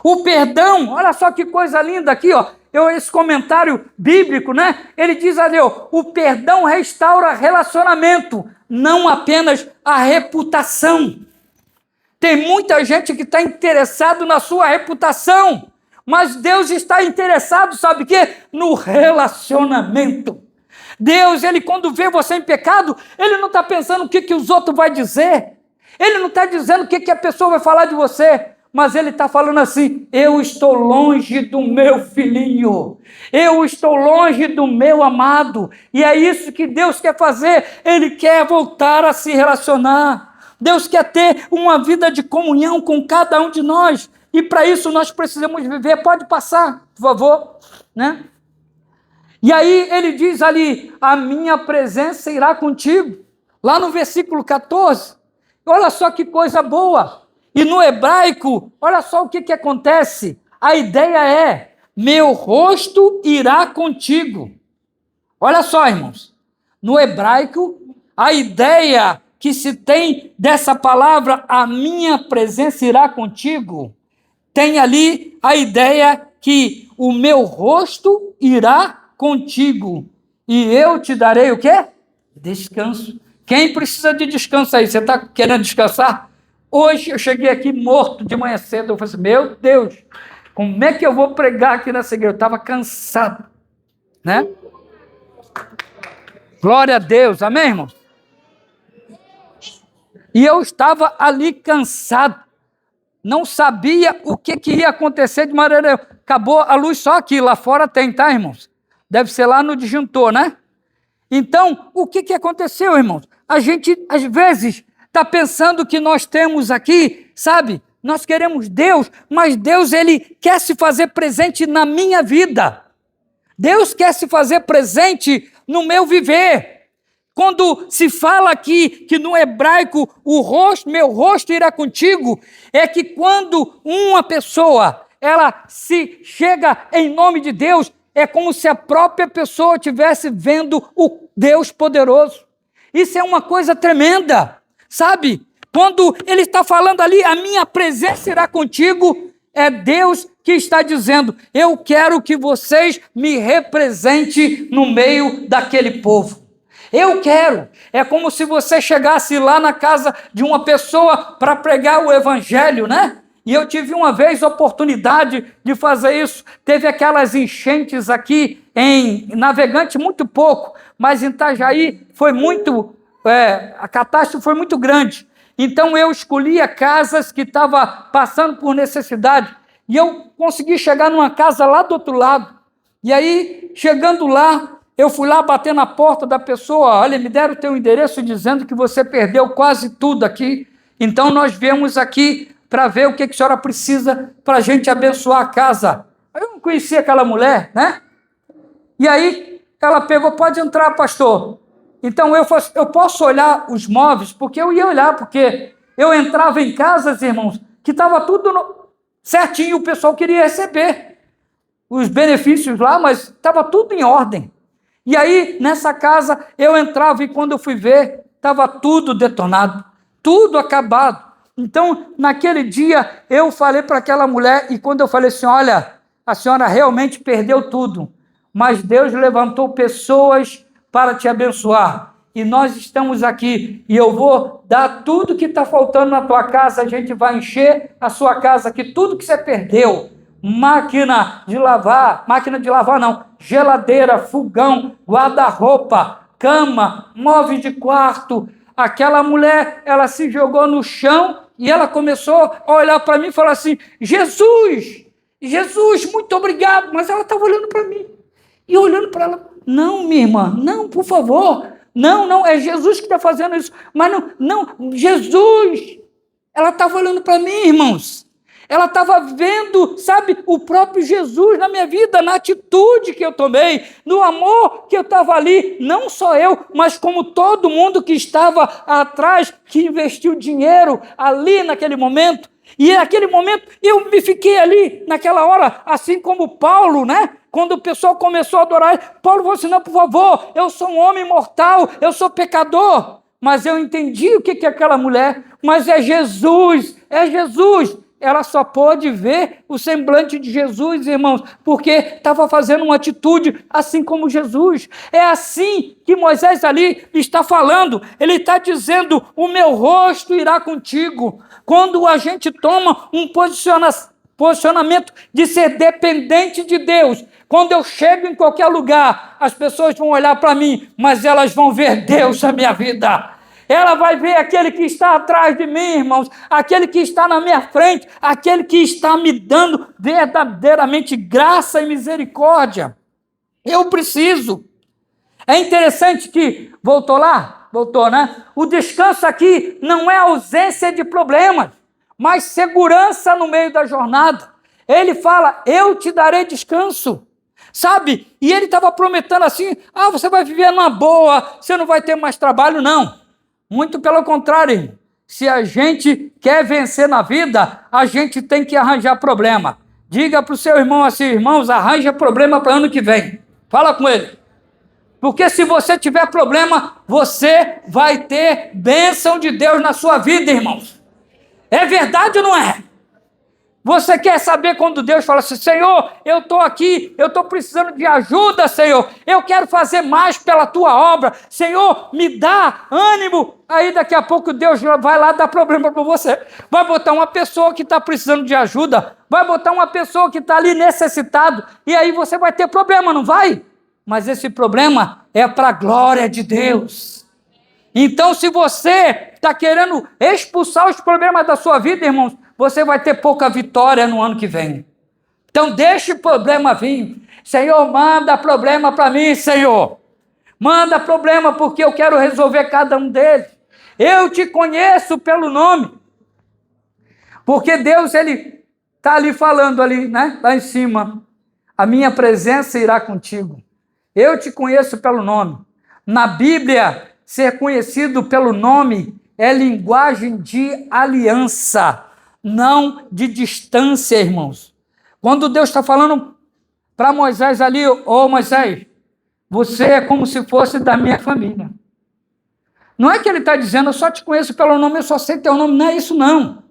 Speaker 1: O perdão, olha só que coisa linda aqui, ó. Esse comentário bíblico, né? Ele diz ali, ó, o perdão restaura relacionamento, não apenas a reputação. Tem muita gente que está interessado na sua reputação, mas Deus está interessado, sabe o quê? No relacionamento. Deus, ele quando vê você em pecado, ele não está pensando o que os outros vão dizer. Ele não está dizendo o que a pessoa vai falar de você. Mas ele está falando assim: eu estou longe do meu filhinho, eu estou longe do meu amado, e é isso que Deus quer fazer. Ele quer voltar a se relacionar, Deus quer ter uma vida de comunhão com cada um de nós, e para isso nós precisamos viver. Pode passar, por favor, né? E aí ele diz ali: a minha presença irá contigo, lá no versículo 14, olha só que coisa boa. E no hebraico, olha só o que acontece. A ideia é: meu rosto irá contigo. Olha só, irmãos. No hebraico, a ideia que se tem dessa palavra, a minha presença irá contigo, tem ali a ideia que o meu rosto irá contigo. E eu te darei o quê? Descanso. Quem precisa de descanso aí? Você está querendo descansar? Hoje eu cheguei aqui morto de manhã cedo, eu falei assim: meu Deus, como é que eu vou pregar aqui nessa igreja? Eu estava cansado, né? Glória a Deus, amém, irmãos? E eu estava ali cansado, não sabia o que ia acontecer de maneira... Acabou a luz só aqui, lá fora tem, tá, irmãos? Deve ser lá no disjuntor, né? Então, o que aconteceu, irmãos? A gente, às vezes... está pensando que nós temos aqui, sabe? Nós queremos Deus, mas Deus, ele quer se fazer presente na minha vida. Deus quer se fazer presente no meu viver. Quando se fala aqui que no hebraico meu rosto irá contigo, é que quando uma pessoa, ela se chega em nome de Deus, é como se a própria pessoa estivesse vendo o Deus poderoso. Isso é uma coisa tremenda. Sabe, quando ele está falando ali, a minha presença irá contigo, é Deus que está dizendo: eu quero que vocês me representem no meio daquele povo. Eu quero. É como se você chegasse lá na casa de uma pessoa para pregar o evangelho, né? E eu tive uma vez a oportunidade de fazer isso. Teve aquelas enchentes aqui em Navegante, muito pouco, mas em Itajaí foi muito... a catástrofe foi muito grande. Então eu escolhia casas que estavam passando por necessidade, e eu consegui chegar numa casa lá do outro lado. E aí, chegando lá, eu fui lá bater na porta da pessoa: olha, me deram o teu endereço dizendo que você perdeu quase tudo aqui, então nós viemos aqui para ver o que a senhora precisa para a gente abençoar a casa. Eu não conhecia aquela mulher, né? E aí ela pegou: pode entrar, pastor. Então eu posso olhar os móveis? Porque eu ia olhar, porque eu entrava em casas, irmãos, que estava tudo certinho, o pessoal queria receber os benefícios lá, mas estava tudo em ordem. E aí, nessa casa, eu entrava e quando eu fui ver, estava tudo detonado, tudo acabado. Então, naquele dia, eu falei para aquela mulher, e quando eu falei assim, olha, a senhora realmente perdeu tudo, mas Deus levantou pessoas para te abençoar, e nós estamos aqui, e eu vou dar tudo que está faltando na tua casa, a gente vai encher a sua casa, que tudo que você perdeu, máquina de lavar não, geladeira, fogão, guarda-roupa, cama, móveis de quarto. Aquela mulher, ela se jogou no chão e ela começou a olhar para mim e falar assim, Jesus, muito obrigado. Mas ela estava olhando para mim. E olhando para ela, não, minha irmã, não, por favor, não, é Jesus que está fazendo isso. Mas não, Jesus. Ela estava olhando para mim, irmãos. Ela estava vendo, sabe, o próprio Jesus na minha vida, na atitude que eu tomei, no amor que eu estava ali, não só eu, mas como todo mundo que estava atrás, que investiu dinheiro ali naquele momento. E naquele momento eu me fiquei ali, naquela hora, assim como Paulo, né? Quando o pessoal começou a adorar, Paulo falou assim, não, por favor, eu sou um homem mortal, eu sou pecador. Mas eu entendi o que é aquela mulher, mas é Jesus. Ela só pôde ver o semblante de Jesus, irmãos, porque estava fazendo uma atitude assim como Jesus. É assim que Moisés ali está falando. Ele está dizendo, o meu rosto irá contigo. Quando a gente toma um posicionamento de ser dependente de Deus, quando eu chego em qualquer lugar, as pessoas vão olhar para mim, mas elas vão ver Deus na minha vida. Ela vai ver aquele que está atrás de mim, irmãos, aquele que está na minha frente, aquele que está me dando verdadeiramente graça e misericórdia. Eu preciso. É interessante que, voltou, né? O descanso aqui não é ausência de problemas, mas segurança no meio da jornada. Ele fala, eu te darei descanso. Sabe? E ele estava prometendo assim, você vai viver numa boa, você não vai ter mais trabalho, não. Muito pelo contrário, se a gente quer vencer na vida, a gente tem que arranjar problema. Diga para o seu irmão assim, irmãos, arranja problema para ano que vem. Fala com ele. Porque se você tiver problema, você vai ter bênção de Deus na sua vida, irmãos. É verdade ou não é? Você quer saber quando Deus fala assim, Senhor, eu estou aqui, eu estou precisando de ajuda, Senhor, eu quero fazer mais pela tua obra, Senhor, me dá ânimo. Aí daqui a pouco Deus vai lá dar problema para você, vai botar uma pessoa que está precisando de ajuda, vai botar uma pessoa que está ali necessitado, e aí você vai ter problema, não vai? Mas esse problema é para a glória de Deus. Então, se você está querendo expulsar os problemas da sua vida, irmãos, você vai ter pouca vitória no ano que vem. Então, deixe o problema vir. Senhor, manda problema para mim, Senhor. Manda problema, porque eu quero resolver cada um deles. Eu te conheço pelo nome. Porque Deus, Ele está ali falando, ali, né? Lá em cima. A minha presença irá contigo. Eu te conheço pelo nome. Na Bíblia, ser conhecido pelo nome é linguagem de aliança, não de distância, irmãos. Quando Deus está falando para Moisés ali, Moisés, você é como se fosse da minha família. Não é que ele está dizendo, eu só te conheço pelo nome, eu só sei teu nome, não é isso não.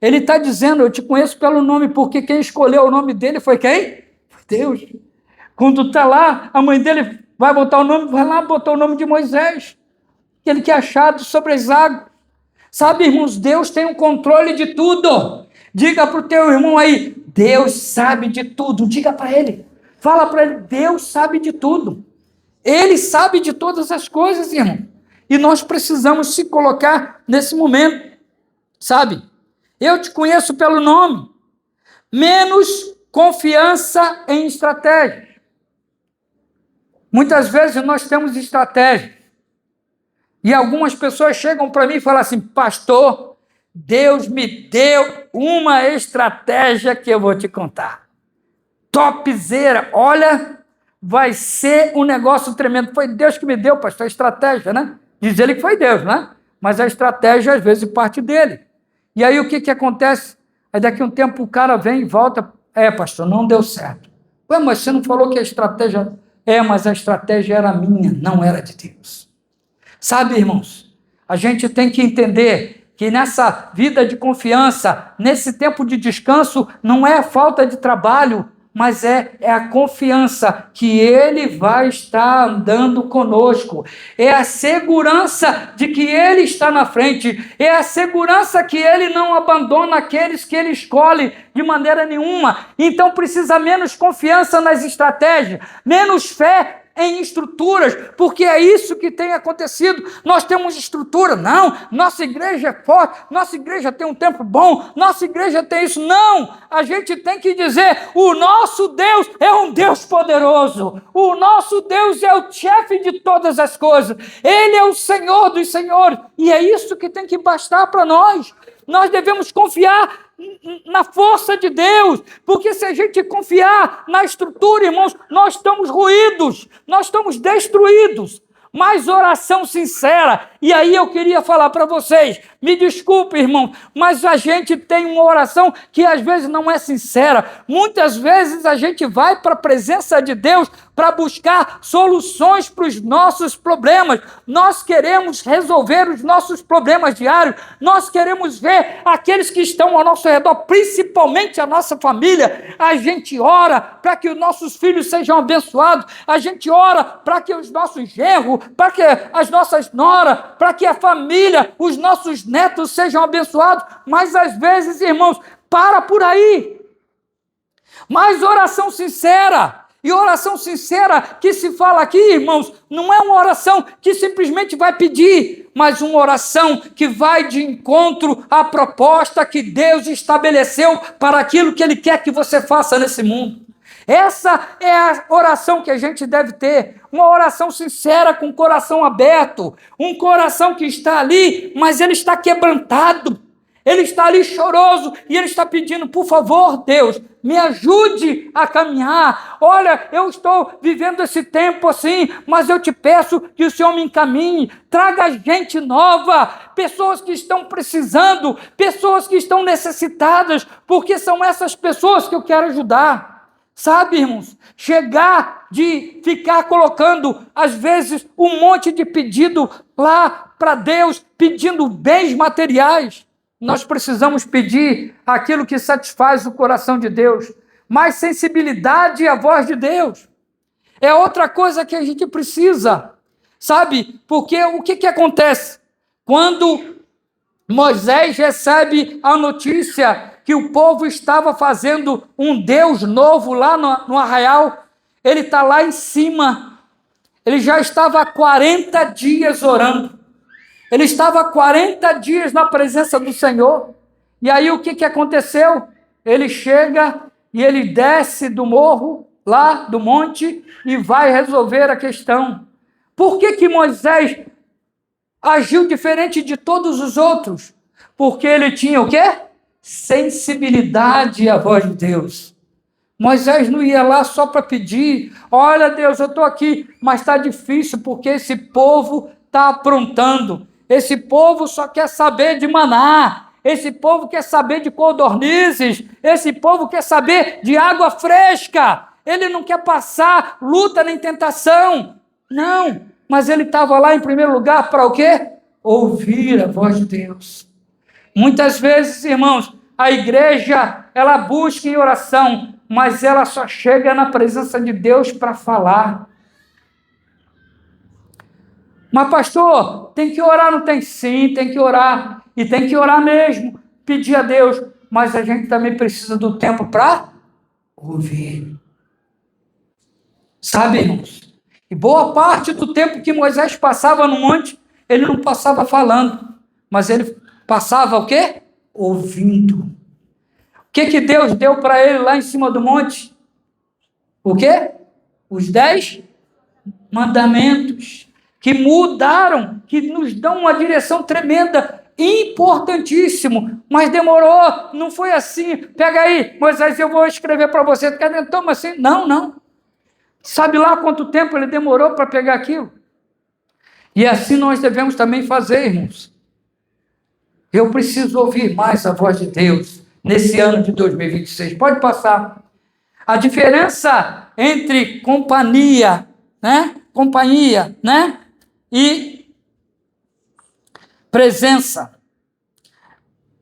Speaker 1: Ele está dizendo, eu te conheço pelo nome, porque quem escolheu o nome dele foi quem? Foi Deus. Quando está lá, a mãe dele vai botar o nome, vai lá botar o nome de Moisés, aquele que é achado sobre as águas. Sabe, irmãos, Deus tem o controle de tudo. Diga para o teu irmão aí, Deus sabe de tudo. Diga para ele, fala para ele, Deus sabe de tudo. Ele sabe de todas as coisas, irmão. E nós precisamos se colocar nesse momento, sabe? Eu te conheço pelo nome. Menos confiança em estratégia. Muitas vezes nós temos estratégia. E algumas pessoas chegam para mim e falam assim, pastor, Deus me deu uma estratégia que eu vou te contar. Topzera, olha, vai ser um negócio tremendo. Foi Deus que me deu, pastor, a estratégia, né? Diz ele que foi Deus, né? Mas a estratégia às vezes parte dele. E aí o que acontece? Aí daqui a um tempo o cara vem e volta, pastor, não deu certo. Ué, mas você não falou que a estratégia Mas a estratégia era minha, não era de Deus. Sabe, irmãos, a gente tem que entender que nessa vida de confiança, nesse tempo de descanso, não é a falta de trabalho, mas é a confiança que Ele vai estar andando conosco, é a segurança de que Ele está na frente, é a segurança que Ele não abandona aqueles que Ele escolhe de maneira nenhuma. Então precisa menos confiança nas estratégias, menos fé em estruturas, porque é isso que tem acontecido. Nós temos estrutura, não, nossa igreja é forte, nossa igreja tem um tempo bom, nossa igreja tem isso. Não, a gente tem que dizer, o nosso Deus é um Deus poderoso, o nosso Deus é o chefe de todas as coisas, Ele é o Senhor dos senhores, e é isso que tem que bastar para nós. Nós devemos confiar na força de Deus, porque se a gente confiar na estrutura, irmãos, nós estamos ruídos, nós estamos destruídos. Mas oração sincera, e aí eu queria falar para vocês, me desculpe, irmão, mas a gente tem uma oração que às vezes não é sincera. Muitas vezes a gente vai para a presença de Deus para buscar soluções para os nossos problemas. Nós queremos resolver os nossos problemas diários, nós queremos ver aqueles que estão ao nosso redor, principalmente a nossa família. A gente ora para que os nossos filhos sejam abençoados, a gente ora para que os nossos genros, para que as nossas noras, para que a família, os nossos netos sejam abençoados, mas às vezes, irmãos, para por aí. Mas oração sincera, e oração sincera que se fala aqui, irmãos, não é uma oração que simplesmente vai pedir, mas uma oração que vai de encontro à proposta que Deus estabeleceu para aquilo que Ele quer que você faça nesse mundo. Essa é a oração que a gente deve ter, uma oração sincera, com o coração aberto, um coração que está ali, mas ele está quebrantado, ele está ali choroso, e ele está pedindo, por favor, Deus, me ajude a caminhar. Olha, eu estou vivendo esse tempo assim, mas eu te peço que o Senhor me encaminhe, traga gente nova, pessoas que estão precisando, pessoas que estão necessitadas, porque são essas pessoas que eu quero ajudar. Sabe, irmãos, chegar de ficar colocando, às vezes, um monte de pedido lá para Deus, pedindo bens materiais. Nós precisamos pedir aquilo que satisfaz o coração de Deus, mais sensibilidade à voz de Deus. É outra coisa que a gente precisa, sabe? Porque o que acontece? Quando Moisés recebe a notícia que o povo estava fazendo um Deus novo lá no arraial, ele está lá em cima, ele já estava há 40 dias orando, ele estava há 40 dias na presença do Senhor, e aí o que aconteceu? Ele chega e ele desce do morro, lá do monte, e vai resolver a questão. Por que Moisés agiu diferente de todos os outros? Porque ele tinha o quê? Sensibilidade à voz de Deus. Moisés não ia lá só para pedir, olha Deus, eu estou aqui, mas está difícil, porque esse povo está aprontando, esse povo só quer saber de maná, esse povo quer saber de codornizes, esse povo quer saber de água fresca, ele não quer passar luta nem tentação, não, mas ele estava lá em primeiro lugar para o quê? Ouvir a voz de Deus. Muitas vezes, irmãos, a igreja, ela busca em oração, mas ela só chega na presença de Deus para falar. Mas, pastor, tem que orar, não tem? Sim, tem que orar. E tem que orar mesmo, pedir a Deus. Mas a gente também precisa do tempo para ouvir. Sabe, irmãos? E boa parte do tempo que Moisés passava no monte, ele não passava falando, mas ele passava o quê? Ouvindo. O que Deus deu para ele lá em cima do monte? O quê? Os 10 mandamentos, que mudaram, que nos dão uma direção tremenda, importantíssimo, mas demorou, não foi assim, pega aí, Moisés, eu vou escrever para você, toma assim, não. Sabe lá quanto tempo ele demorou para pegar aquilo? E assim nós devemos também fazer, irmãos. Eu preciso ouvir mais a voz de Deus nesse ano de 2026. Pode passar. A diferença entre companhia né? Companhia, né? E presença.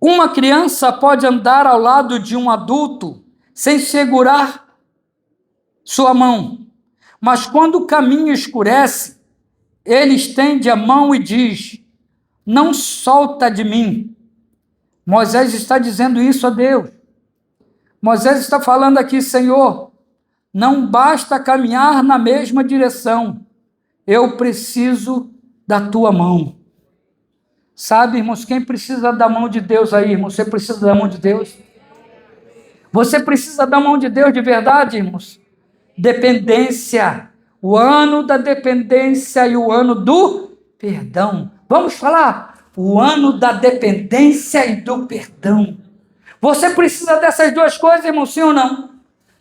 Speaker 1: Uma criança pode andar ao lado de um adulto sem segurar sua mão, mas quando o caminho escurece, ele estende a mão e diz: não solta de mim. Moisés está dizendo isso a Deus. Moisés está falando aqui: Senhor, não basta caminhar na mesma direção, eu preciso da tua mão. Sabe, irmãos, quem precisa da mão de Deus aí, irmãos? Você precisa da mão de Deus? Você precisa da mão de Deus de verdade, irmãos? Dependência. O ano da dependência e o ano do perdão. Vamos falar? O ano da dependência e do perdão. Você precisa dessas duas coisas, irmão, sim ou não?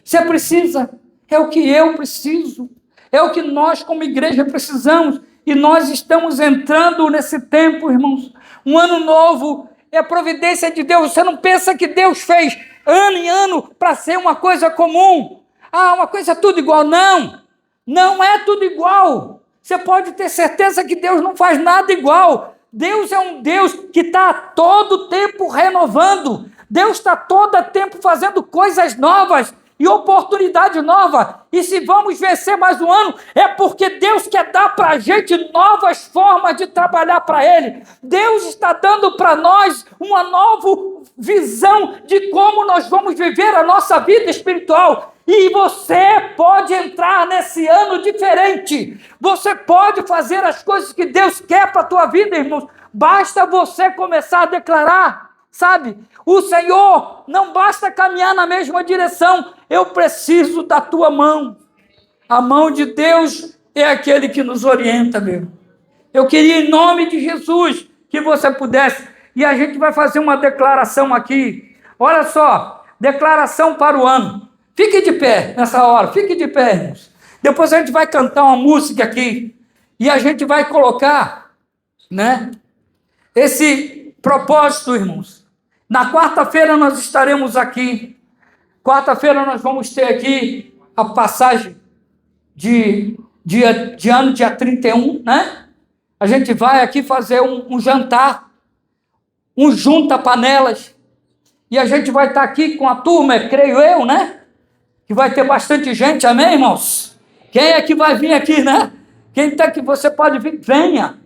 Speaker 1: Você precisa. É o que eu preciso. É o que nós, como igreja, precisamos. E nós estamos entrando nesse tempo, irmãos. Um ano novo é a providência de Deus. Você não pensa que Deus fez ano em ano para ser uma coisa comum? Ah, uma coisa tudo igual. Não, não é tudo igual. Você pode ter certeza que Deus não faz nada igual. Deus é um Deus que está todo tempo renovando. Deus está todo tempo fazendo coisas novas e oportunidade nova. E se vamos vencer mais um ano, é porque Deus quer dar para a gente novas formas de trabalhar para Ele. Deus está dando para nós uma nova visão de como nós vamos viver a nossa vida espiritual. E você pode entrar nesse ano diferente. Você pode fazer as coisas que Deus quer para a tua vida, irmãos. Basta você começar a declarar, sabe? O Senhor, não basta caminhar na mesma direção. Eu preciso da tua mão. A mão de Deus é aquele que nos orienta, meu irmão. Eu queria, em nome de Jesus, que você pudesse. E a gente vai fazer uma declaração aqui. Olha só, declaração para o ano. Fique de pé nessa hora, fique de pé, irmãos. Depois a gente vai cantar uma música aqui. E a gente vai colocar, né, esse propósito, irmãos. Na quarta-feira nós estaremos aqui. Quarta-feira nós vamos ter aqui a passagem de ano, dia 31, né? A gente vai aqui fazer um jantar, um junta-panelas. E a gente vai estar aqui com a turma, creio eu, né? Que vai ter bastante gente, amém, irmãos? Quem é que vai vir aqui, né? Quem está aqui, você pode vir, venha.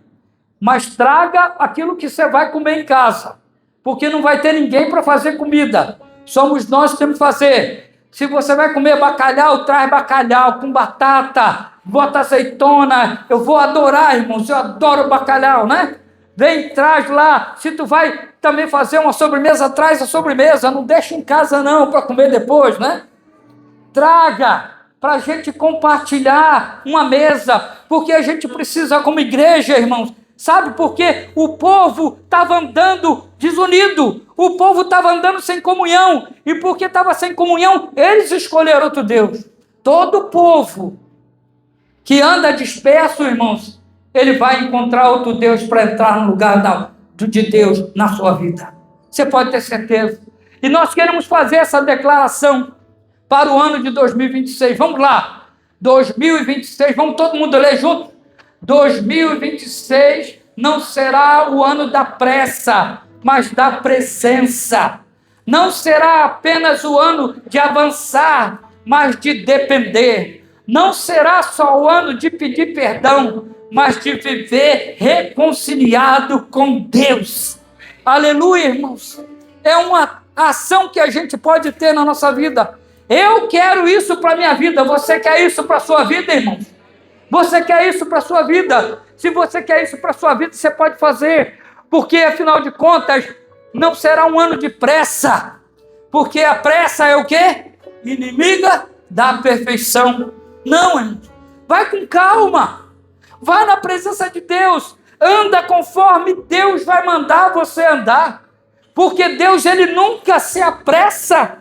Speaker 1: Mas traga aquilo que você vai comer em casa. Porque não vai ter ninguém para fazer comida. Somos nós que temos que fazer. Se você vai comer bacalhau, traz bacalhau com batata, bota azeitona. Eu vou adorar, irmãos, eu adoro bacalhau, né? Vem, traz lá. Se tu vai também fazer uma sobremesa, traz a sobremesa. Não deixa em casa não, para comer depois, né? Traga para a gente compartilhar uma mesa. Porque a gente precisa, como igreja, irmãos, sabe por quê? O povo estava andando desunido. O povo estava andando sem comunhão. E porque estava sem comunhão, eles escolheram outro Deus. Todo povo que anda disperso, irmãos, ele vai encontrar outro Deus para entrar no lugar de Deus na sua vida. Você pode ter certeza. E nós queremos fazer essa declaração para o ano de 2026. Vamos lá. 2026, vamos todo mundo ler junto? 2026 não será o ano da pressa, mas da presença. Não será apenas o ano de avançar, mas de depender. Não será só o ano de pedir perdão, mas de viver reconciliado com Deus. Aleluia, irmãos. É uma ação que a gente pode ter na nossa vida. Eu quero isso para a minha vida. Você quer isso para a sua vida, irmãos? Você quer isso para a sua vida? Se você quer isso para a sua vida, você pode fazer. Porque, afinal de contas, não será um ano de pressa. Porque a pressa é o quê? Inimiga da perfeição. Não, irmãos. Vai com calma. Vai na presença de Deus. Anda conforme Deus vai mandar você andar. Porque Deus, ele nunca se apressa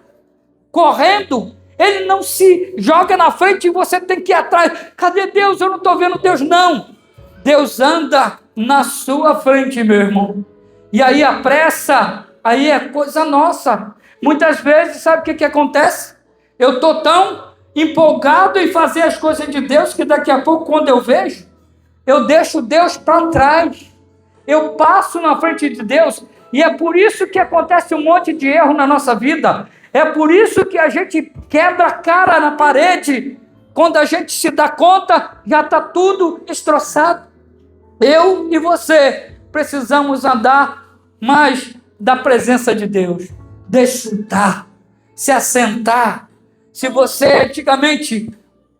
Speaker 1: correndo. Ele não se joga na frente e você tem que ir atrás. Cadê Deus? Eu não estou vendo Deus, não. Deus anda na sua frente, meu irmão. E aí a pressa, aí é coisa nossa. Muitas vezes, sabe o que acontece? Eu estou tão empolgado em fazer as coisas de Deus, que daqui a pouco, quando eu vejo, eu deixo Deus para trás. Eu passo na frente de Deus. E é por isso que acontece um monte de erro na nossa vida. É por isso que a gente quebra a cara na parede. Quando a gente se dá conta, já está tudo destroçado. Eu e você precisamos andar mais da presença de Deus. Desfrutar, se assentar. Se você antigamente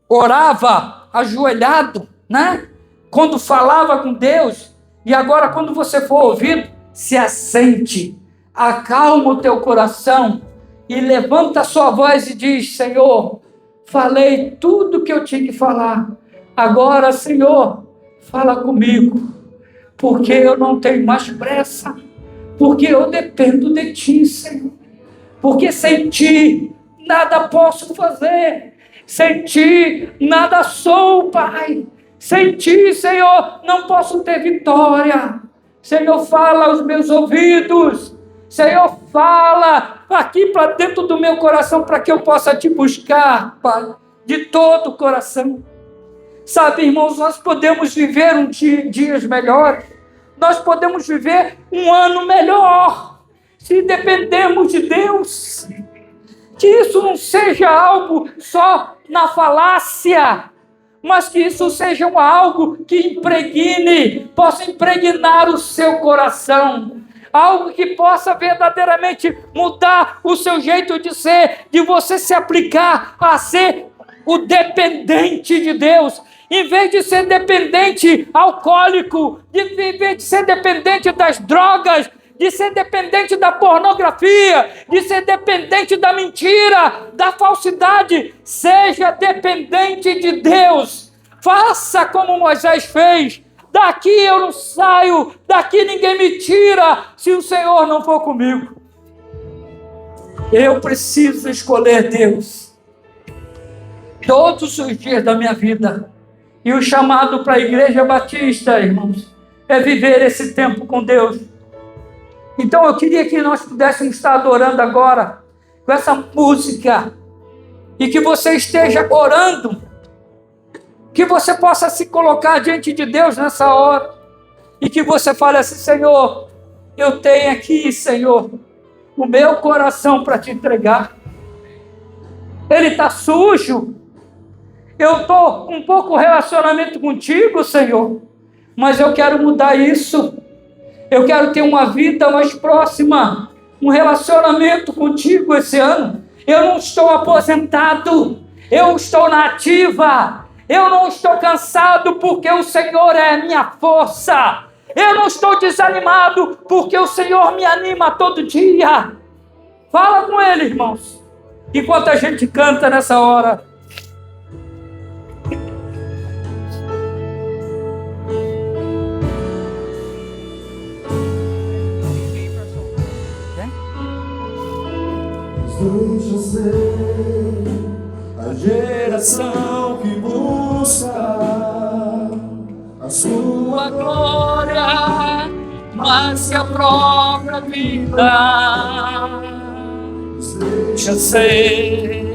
Speaker 1: orava ajoelhado, né? Quando falava com Deus, e agora quando você for ouvido, se assente, acalma o teu coração e levanta a sua voz e diz: Senhor, falei tudo que eu tinha que falar. Agora, Senhor, fala comigo, porque eu não tenho mais pressa, porque eu dependo de Ti, Senhor. Porque sem Ti nada posso fazer, sem Ti nada sou, Pai. Sem Ti, Senhor, não posso ter vitória. Senhor, fala aos meus ouvidos. Senhor, fala aqui para dentro do meu coração, para que eu possa Te buscar, Pai, de todo o coração. Sabe, irmãos, nós podemos viver dias melhores. Nós podemos viver um ano melhor, se dependermos de Deus. Que isso não seja algo só na falácia, mas que isso seja algo que impregne, possa impregnar o seu coração. Algo que possa verdadeiramente mudar o seu jeito de ser, de você se aplicar a ser o dependente de Deus. Em vez de ser dependente alcoólico, em vez de ser dependente das drogas, de ser dependente da pornografia, de ser dependente da mentira, da falsidade, seja dependente de Deus. Faça como Moisés fez. Daqui eu não saio, daqui ninguém me tira, se o Senhor não for comigo. Eu preciso escolher Deus todos os dias da minha vida. E o chamado para a Igreja Batista, irmãos, é viver esse tempo com Deus. Então eu queria que nós pudéssemos estar adorando agora com essa música e que você esteja orando, que você possa se colocar diante de Deus nessa hora e que você fale assim: Senhor, eu tenho aqui, Senhor, o meu coração para Te entregar. Ele está sujo. Eu estou um pouco relacionamento contigo, Senhor, mas eu quero mudar isso. Eu quero ter uma vida mais próxima, um relacionamento contigo esse ano. Eu não estou aposentado, eu estou na ativa. Eu não estou cansado porque o Senhor é a minha força. Eu não estou desanimado porque o Senhor me anima todo dia. Fala com Ele, irmãos, enquanto a gente canta nessa hora.
Speaker 2: Deixa ser a geração que busca a sua
Speaker 1: Glória, mas que a própria vida. Deixa ser